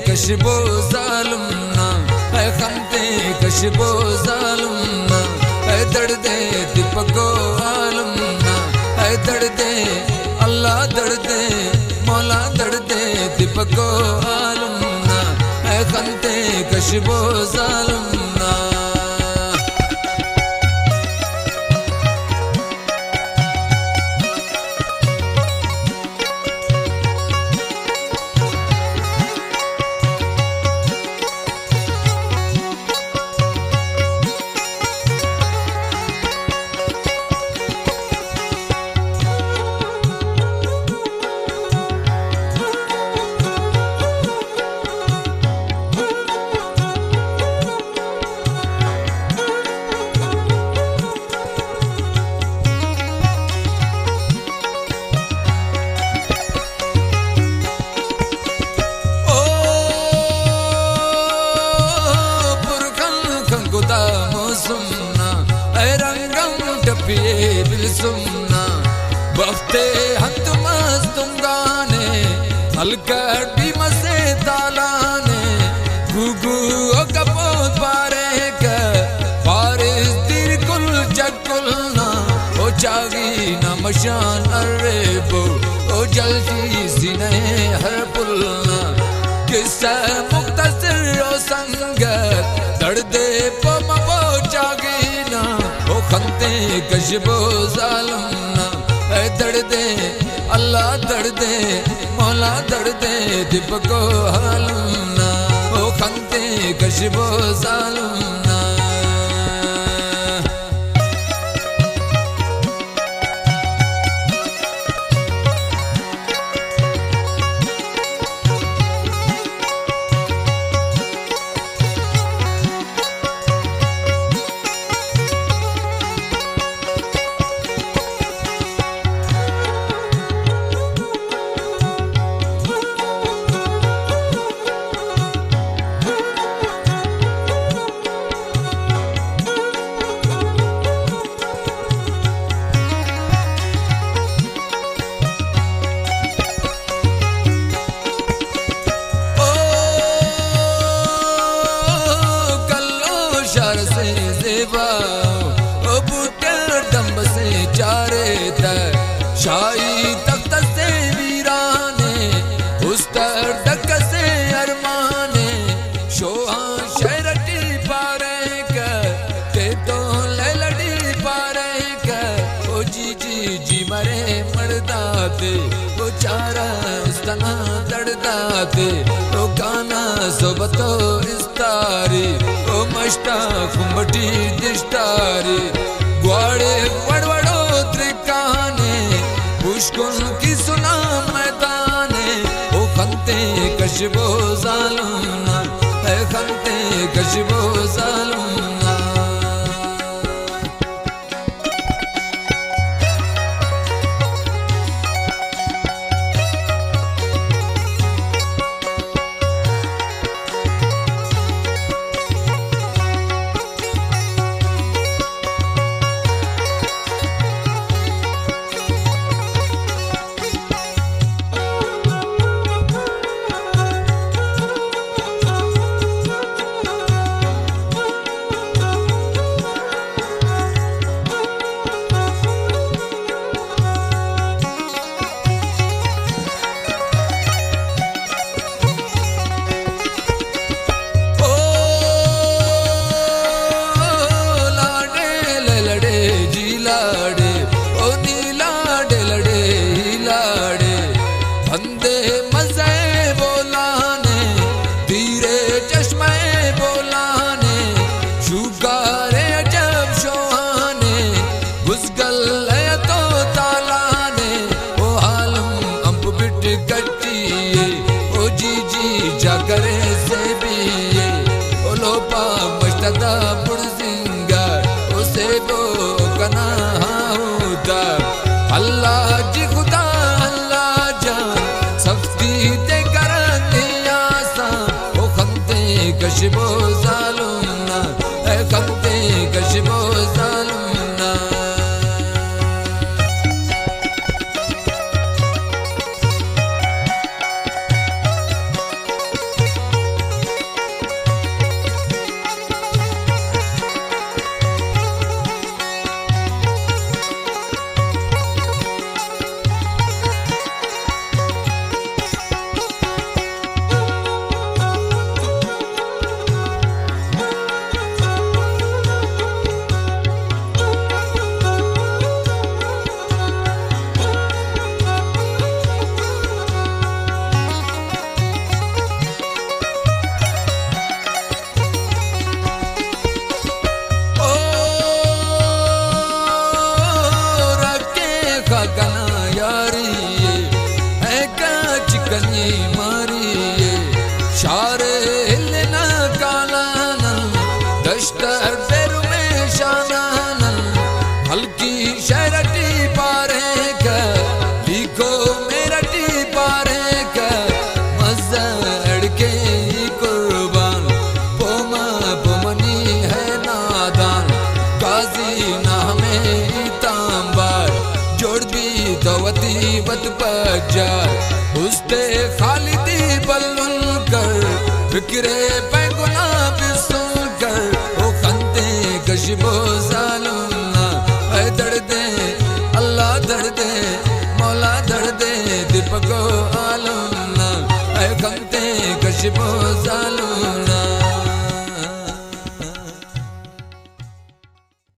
कशबो जालुमना है खमते कशबो जालुमना है दर्दे दीपको आलमना है दर्दे अल्लाह दर्दे मौला दर्दे दीपको आलमना है खमते कशबो जालुमना सुमना बफ्ते हत मस्तुम गाने हल्कर भी मसे तालाने गुगु ओ कपो पारे का पारिस तिर कुल चकुलना ओ चागी न मशान अरेबो ओ जलती सीने हर पुलना किस्सा मुक्तसर ओ संगत दर्दे पमबो चागी ना ओ खंते कशबो जालमना है दर्दे अल्लाह दर्दे मौला दर्दे दीपको हालमना ओ खंते कशबो जालमना शाही तख्त से वीराने उस तक से अरमाने शोहा शहरटी पारे का ते तो ललड़ी पारे का ओ जी मरे मरदाते ओ चारा उस्तना दड़दाते ओ गाना सोबतो इस्तारी ओ मष्टा कुंबटी दिष्टारी ग्वाड़े वड़वड़ो त्रिकाने पुष्कुन की सुना मैदाने ओ खंते कशबो जालुमना है खंते कशबो जालुमना अल्लाह जी खुदा अल्लाह जान सख्ती ते करने आसान ओ खंते कशबो जालुमना है खंते कशबो जालुमना खाकना यारी है का चिकनी मारी शारे हिलना कालाना दश्तर बेरु में शानाना हल्की शरटी पारे का लिखो मेरटी पारे का मजड़ के कुर्बान पोमा पोमनी है नादान काजी नामे तांबार जोड़ भी दवती बत पजार उस्ते खालिदी बल्लुन कर फिक्रे पैगुना बिसुन कर ओ खंते कशिबो जालुना ऐ दर्दे अल्लाह दर्दे मौला दर्दे दीपको आलुना ऐ खंते कशिबो जालुना